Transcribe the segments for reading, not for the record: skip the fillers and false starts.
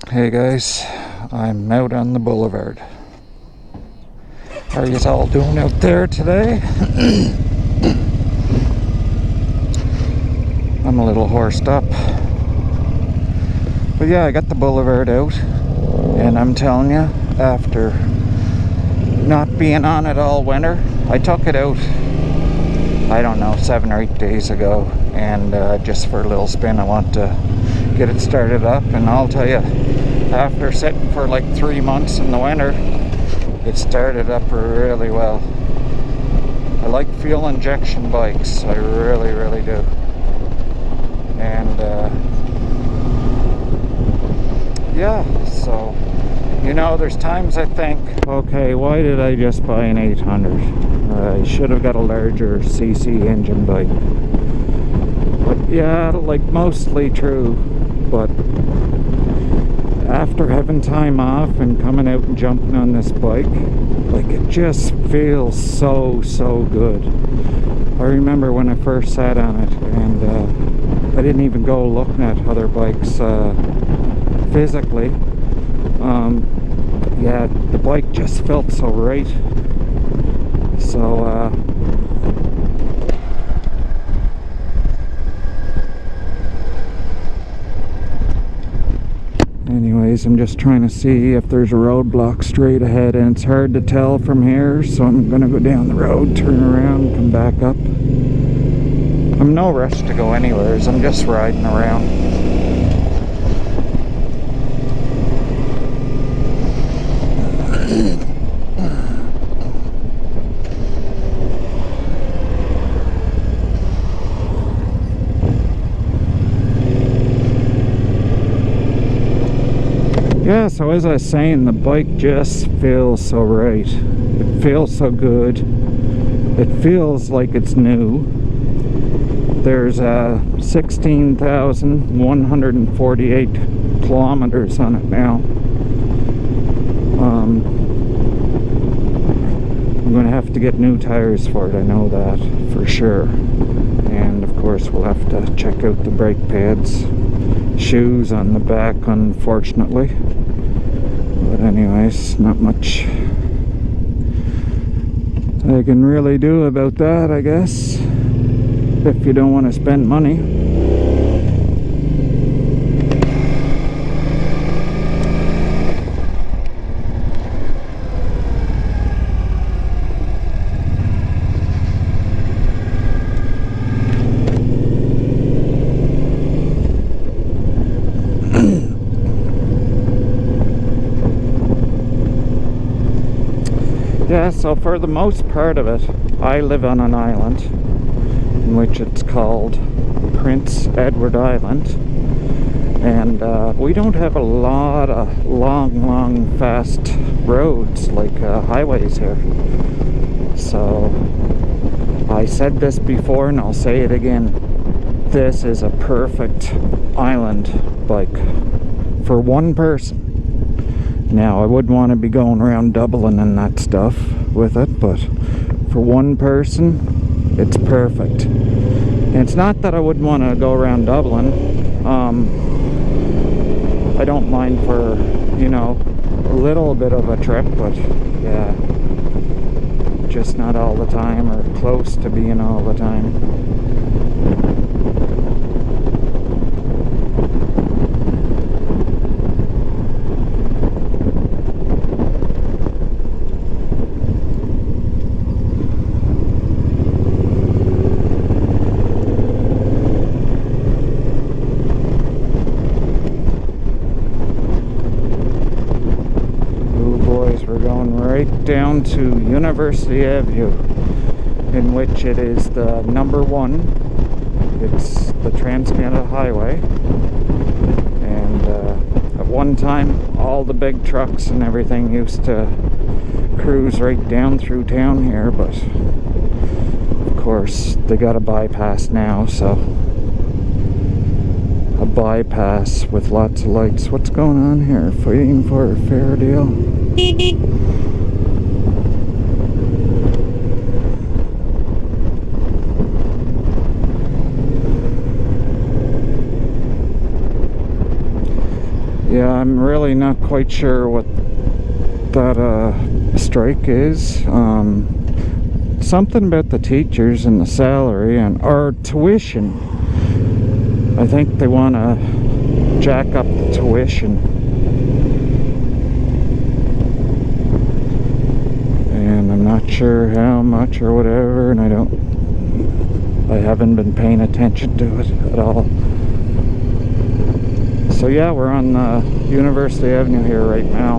Hey guys, I'm out on the boulevard. How are you all doing out there today? I'm a little horsed up. But yeah, I got the boulevard out, and I'm telling you, after not being on it all winter, I took it out, I don't know, 7 or 8 days ago, and just for a little spin. I want to get it started up, and I'll tell you, after sitting for like 3 months in the winter, it started up really well. I like fuel injection bikes, I really do. And yeah, so you know, there's times I think, okay, why did I just buy an 800? I should have got a larger CC engine bike. But yeah, like, mostly true, but after having time off and coming out and jumping on this bike, like, it just feels so good. I remember when I first sat on it, and I didn't even go looking at other bikes physically. Yeah, the bike just felt so right. So anyways, I'm just trying to see if there's a roadblock straight ahead, and it's hard to tell from here, so I'm gonna go down the road, turn around, come back up. I'm no rush to go anywheres, I'm just riding around. Yeah, so as I was saying, the bike just feels so right. It feels so good. It feels like it's new. There's 16,148 kilometers on it now. I'm going to have to get new tires for it, I know that for sure. And of course we'll have to check out the brake pads. Shoes on the back, unfortunately. But anyways, not much I can really do about that, I guess, if you don't want to spend money. Yeah, so for the most part of it, I live on an island, in which it's called Prince Edward Island, and we don't have a lot of long, fast roads like highways here. So, I said this before and I'll say it again, this is a perfect island bike for one person. Now, I wouldn't want to be going around Dublin and that stuff with it, but for one person, it's perfect. And it's not that I wouldn't want to go around Dublin. I don't mind for, you know, a little bit of a trip, but yeah, just not all the time, or close to being all the time. Down to University Avenue, in which it is the #1. It's the Trans-Canada Highway, and at one time all the big trucks and everything used to cruise right down through town here, but of course they got a bypass now, so a bypass with lots of lights. What's going on here? Fighting for a fair deal? Yeah, I'm really not quite sure what that strike is. Something about the teachers and the salary or tuition. I think they want to jack up the tuition. And I'm not sure how much or whatever, and I haven't been paying attention to it at all. So yeah, we're on University Avenue here right now.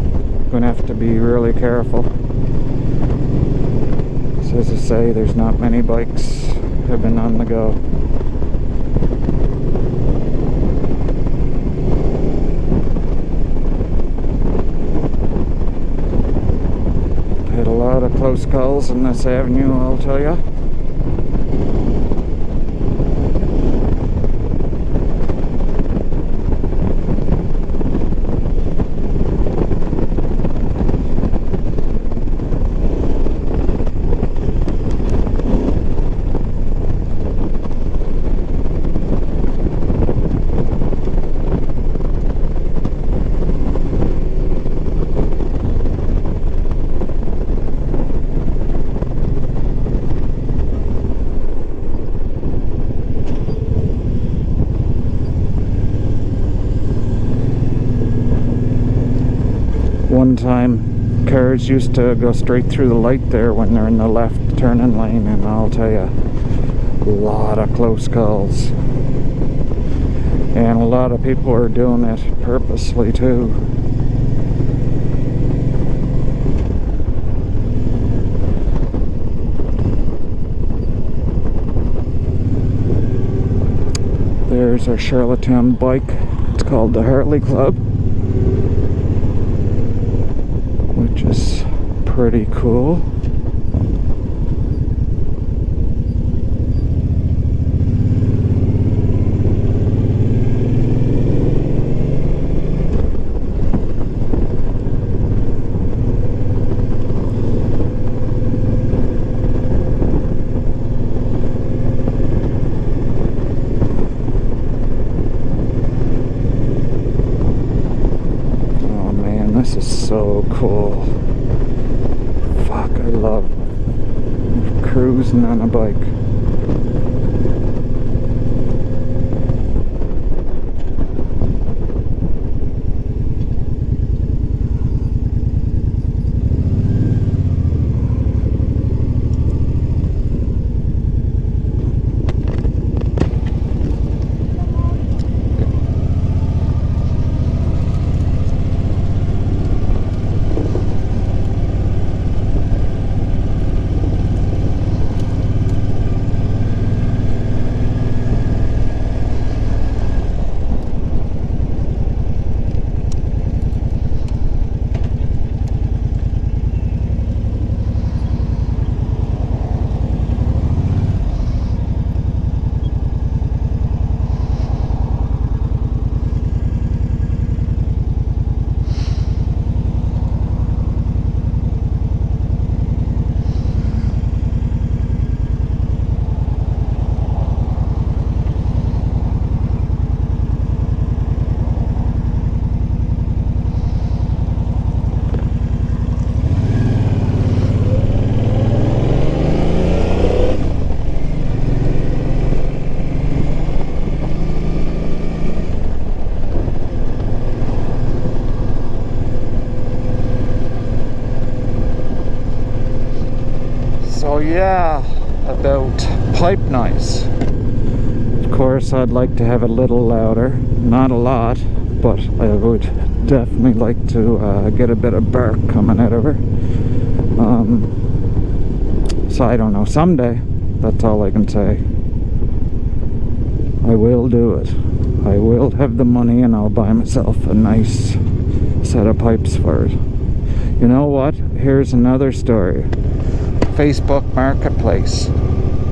Gonna have to be really careful. So as I say, there's not many bikes have been on the go. Had a lot of close calls on this avenue, I'll tell you. One time, cars used to go straight through the light there when they're in the left turning lane, and I'll tell you, a lot of close calls. And a lot of people are doing it purposely too. There's our Charlottetown bike. It's called the Harley Club, which is pretty cool. This is so cool. Fuck, I love cruising on a bike. So yeah, about pipe noise. Of course, I'd like to have it a little louder, not a lot, but I would definitely like to get a bit of bark coming out of her. So I don't know, someday, that's all I can say. I will do it. I will have the money and I'll buy myself a nice set of pipes for it. You know what? Here's another story. Facebook Marketplace.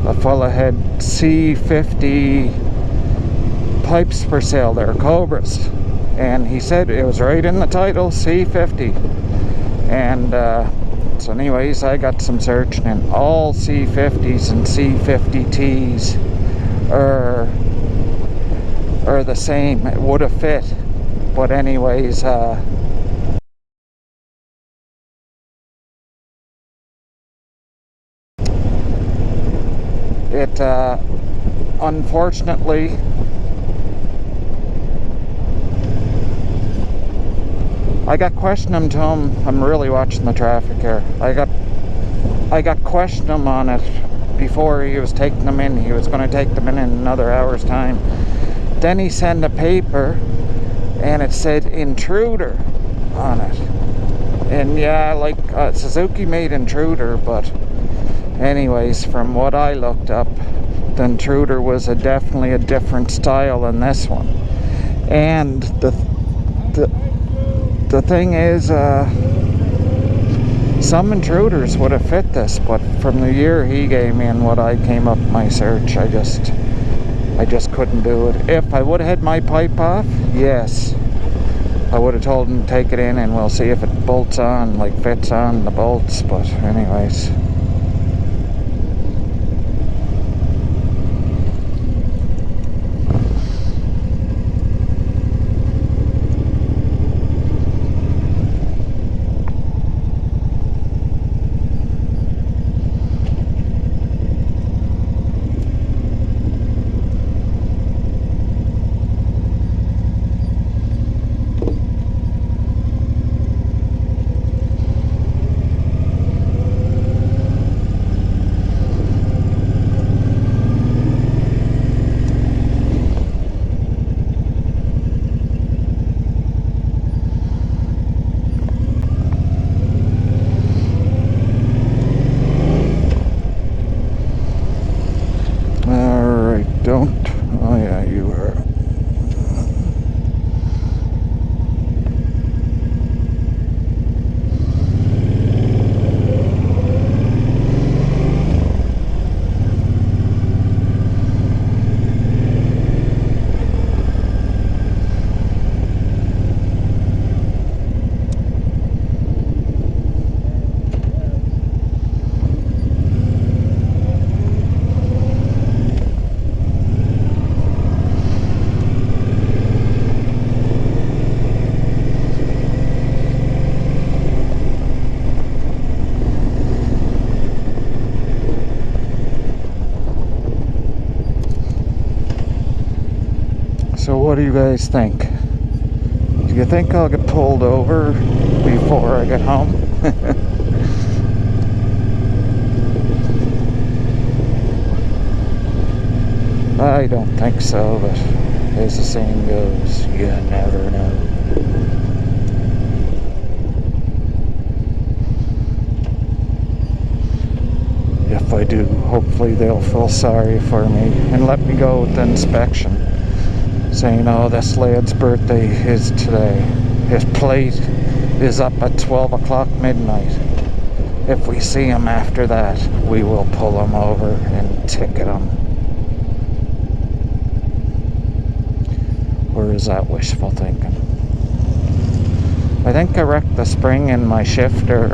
A fella had C50 pipes for sale there, Cobras. And he said it was right in the title, C50. And so anyways, I got some searching, and all C50s and C50Ts are the same. It would have fit. But anyways, it unfortunately, I got questioned to him. I'm really watching the traffic here. I got questioned him on it before he was taking them in. He was going to take them in another hour's time. Then he sent a paper and it said intruder on it. And yeah, like Suzuki made intruder, but anyways, from what I looked up, the intruder was definitely a different style than this one. And the thing is, some intruders would have fit this, but from the year he gave me and what I came up in my search, I just couldn't do it. If I would have had my pipe off, yes, I would have told him to take it in and we'll see if it bolts on, like fits on the bolts. But anyways, oh yeah, you are. So what do you guys think? Do you think I'll get pulled over before I get home? I don't think so, but as the saying goes, you never know. If I do, hopefully they'll feel sorry for me and let me go with the inspection, saying, oh, this lad's birthday is today. His plate is up at 12 o'clock midnight. If we see him after that, we will pull him over and ticket him. Or is that wishful thinking? I think I wrecked the spring in my shifter,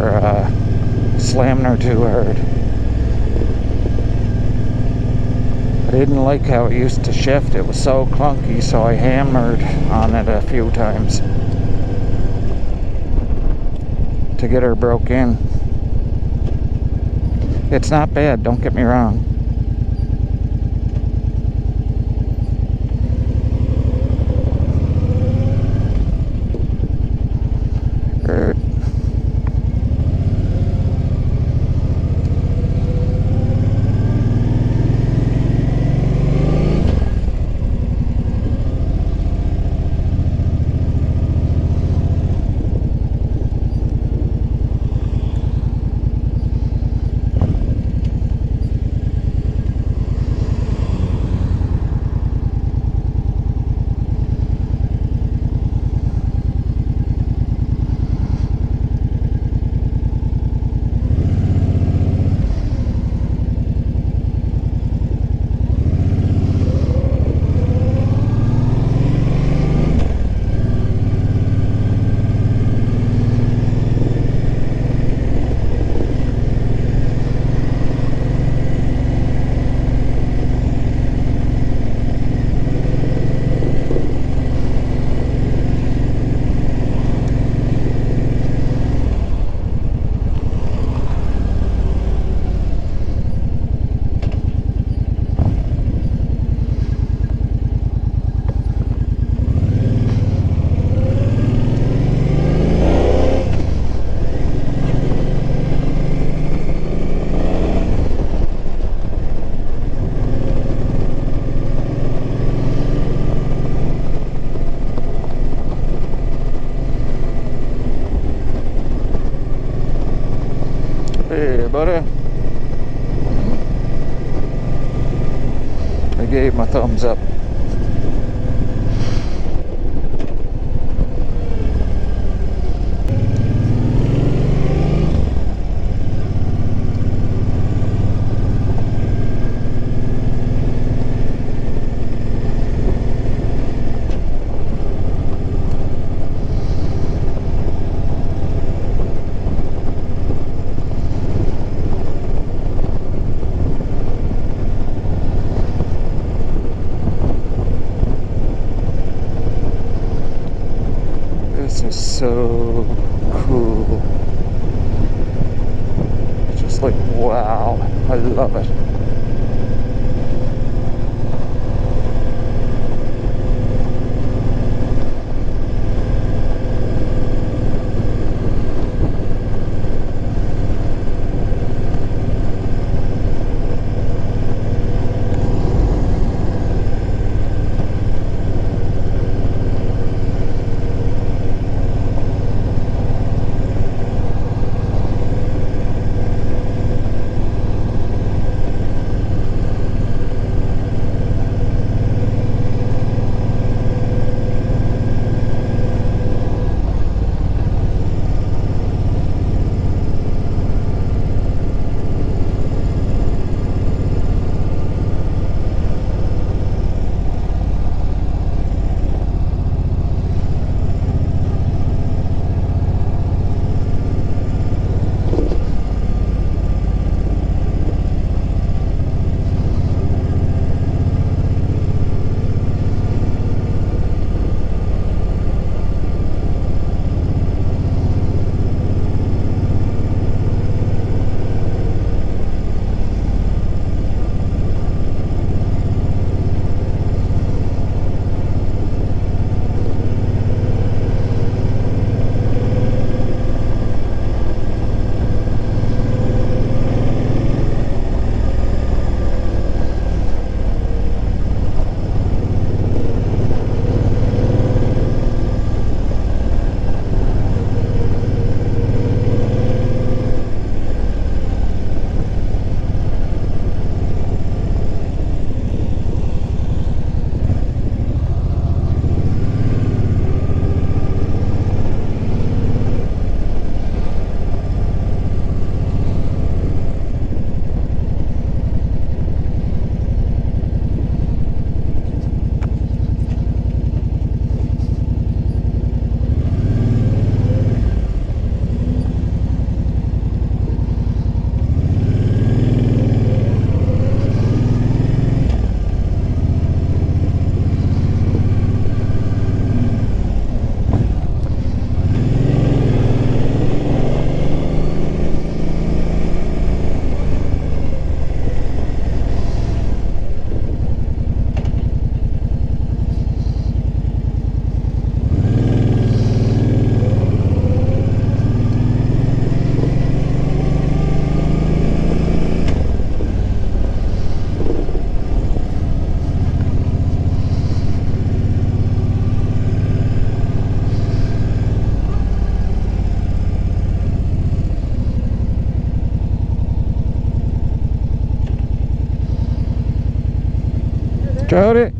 slammed her too hard. I didn't like how it used to shift. It was so clunky, so I hammered on it a few times to get her broke in. It's not bad, don't get me wrong. gave him a thumbs up. This is so cool. Just like, wow, I love it. Got it.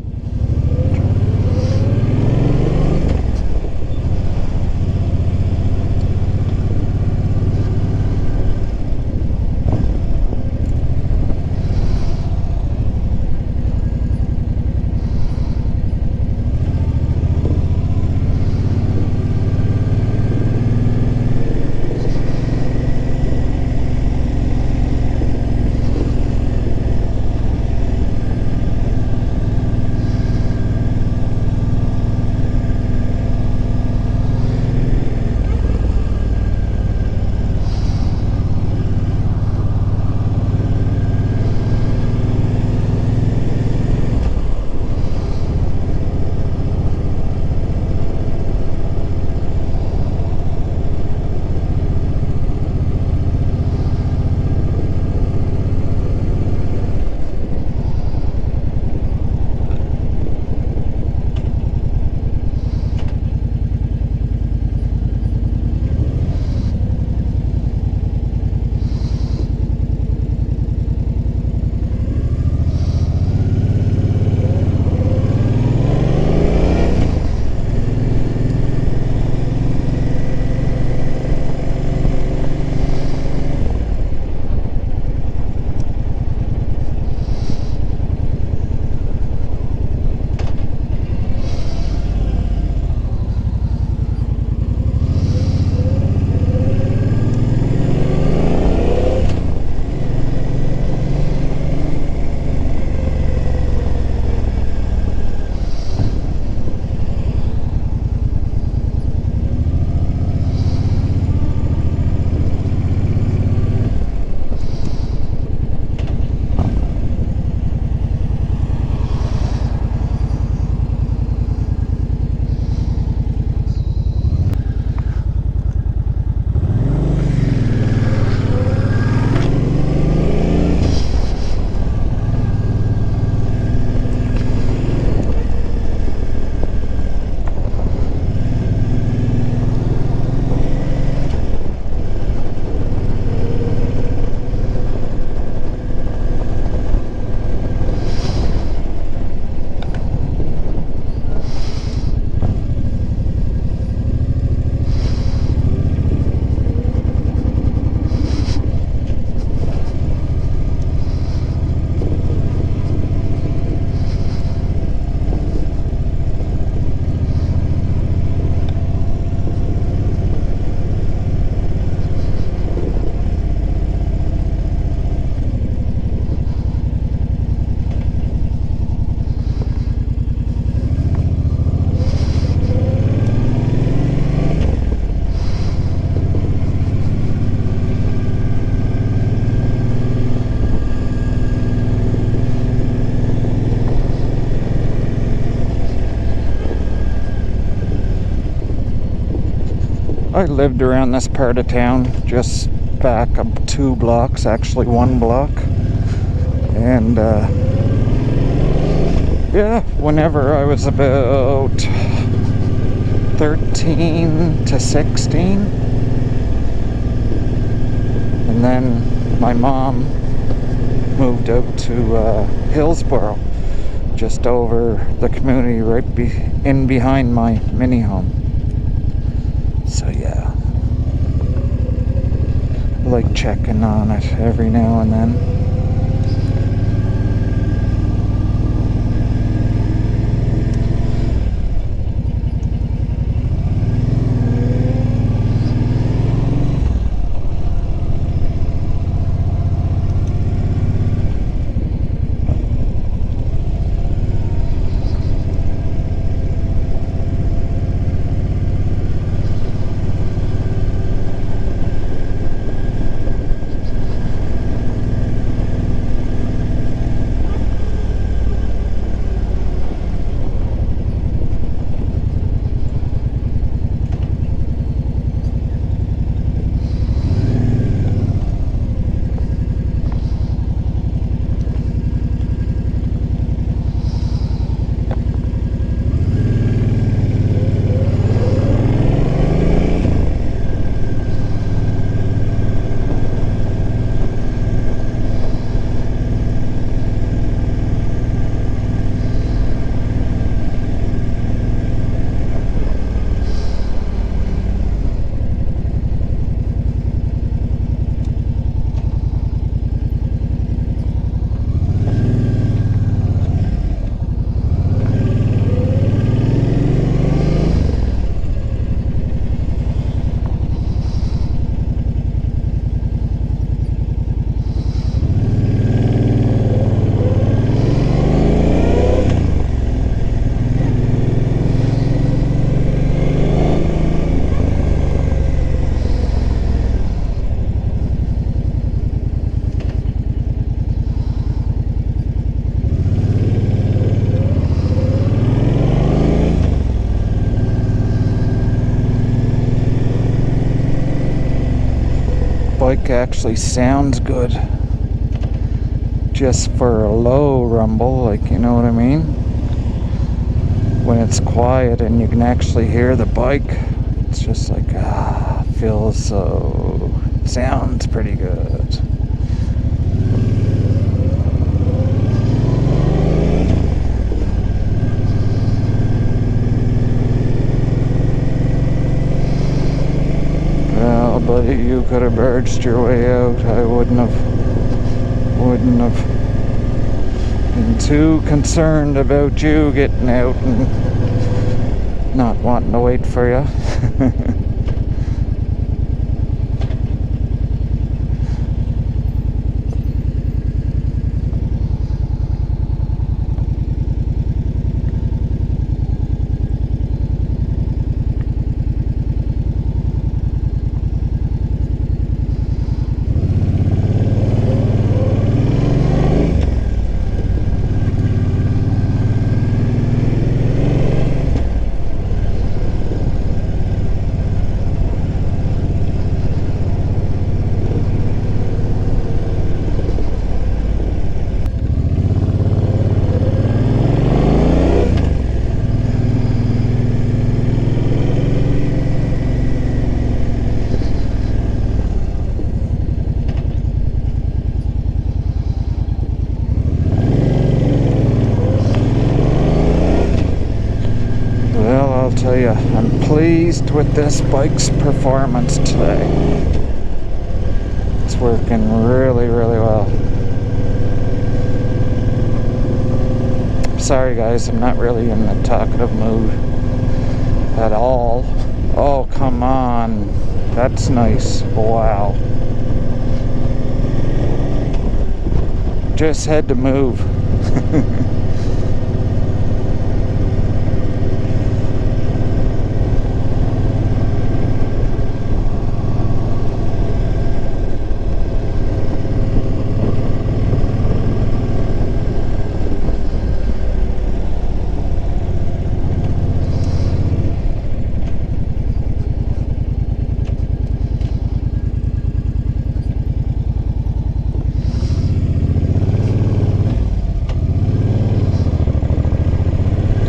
I lived around this part of town, just back up 2 blocks, actually 1 block. And yeah, whenever I was about 13 to 16, and then my mom moved out to Hillsborough, just over the community right in behind my mini home. So yeah, I like checking on it every now and then. Bike actually sounds good just for a low rumble, like, you know what I mean? When it's quiet and you can actually hear the bike, it's just like, feels so, sounds pretty good. Buddy, you could have barged your way out. I wouldn't have been too concerned about you getting out and not wanting to wait for you. Tell you, I'm pleased with this bike's performance today. It's working really, really well. Sorry guys, I'm not really in a talkative mood at all. Oh, come on. That's nice. Wow. Just had to move.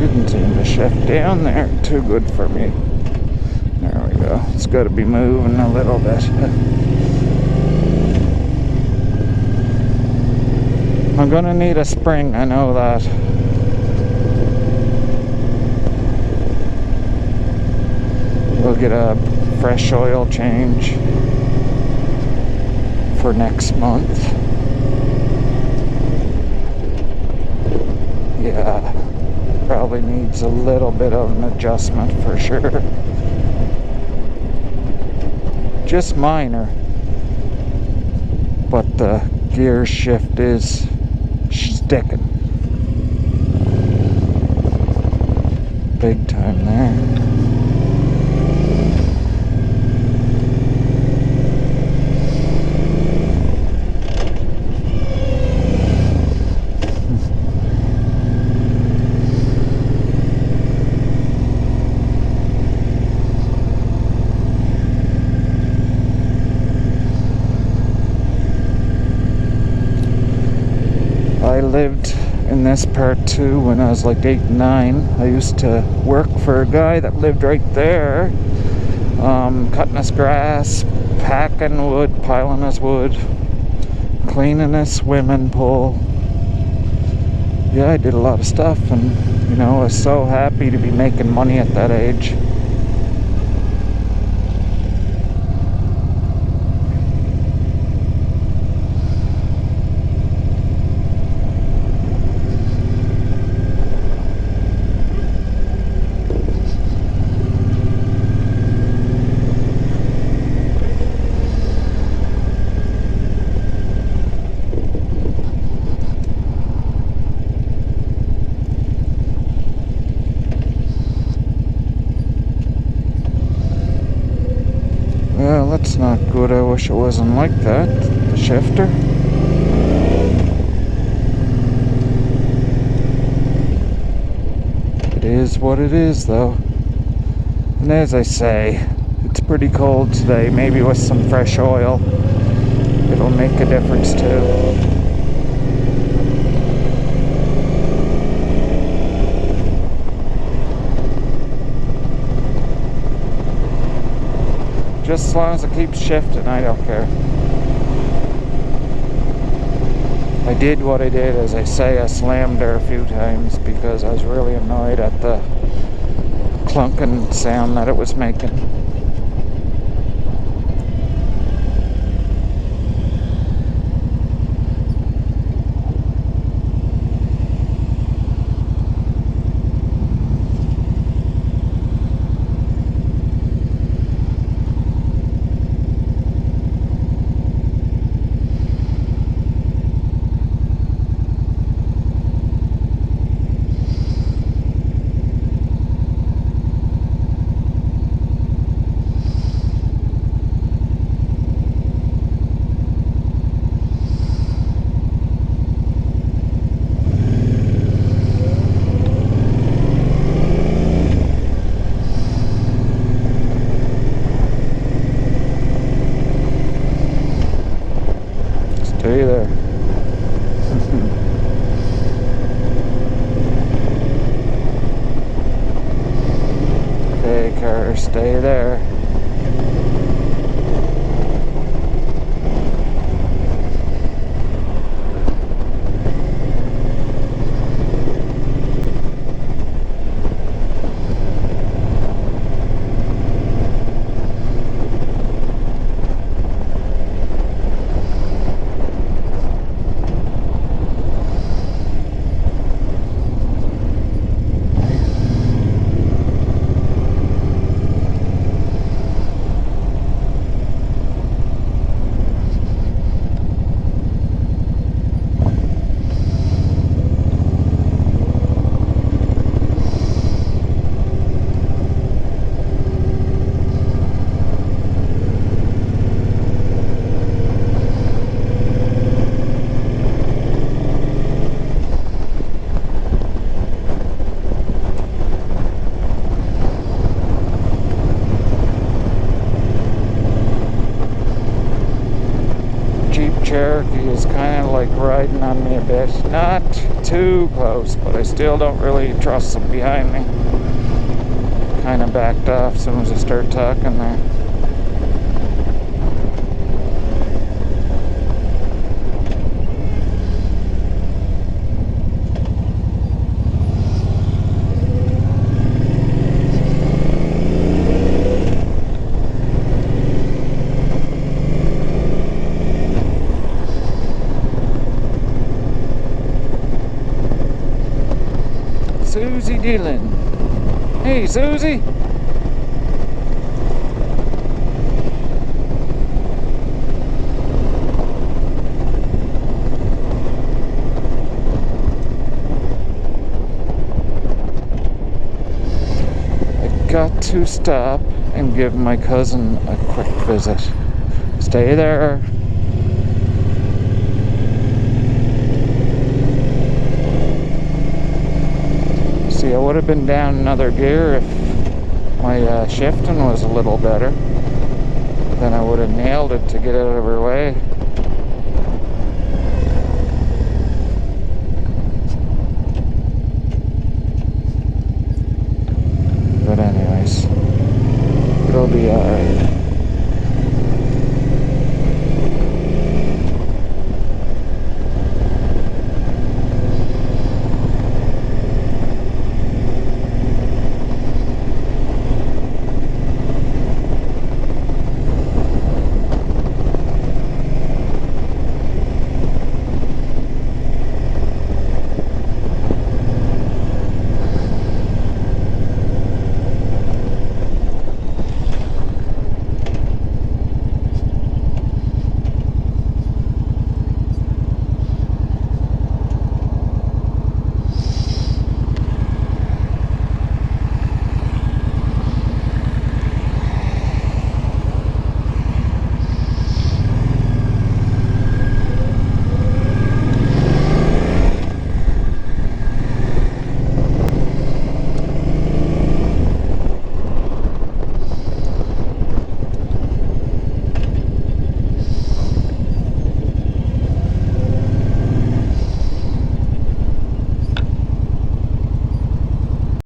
Didn't seem to shift down there too good for me. There we go. It's got to be moving a little bit. I'm gonna need a spring, I know that. We'll get a fresh oil change for next month. Yeah, probably needs a little bit of an adjustment for sure. Just minor, but the gear shift is sticking big time there. I lived in this part too when I was like 8 and 9. I used to work for a guy that lived right there, cutting his grass, packing wood, piling his wood, cleaning his swimming pool. Yeah, I did a lot of stuff, and you know, I was so happy to be making money at that age. Well, that's not good. I wish it wasn't like that, the shifter. It is what it is, though. And as I say, it's pretty cold today. Maybe with some fresh oil, it'll make a difference too. Just as long as it keeps shifting, I don't care. I did what I did, as I say, I slammed her a few times because I was really annoyed at the clunking sound that it was making. Stay there. Okay, car, stay there. on me a bit. Not too close, but I still don't really trust them behind me. Kind of backed off as soon as I start talking there. Susie Dillon. Hey, Susie. I got to stop and give my cousin a quick visit. Stay there. See, I would have been down another gear if my shifting was a little better. Then I would have nailed it to get out of her way.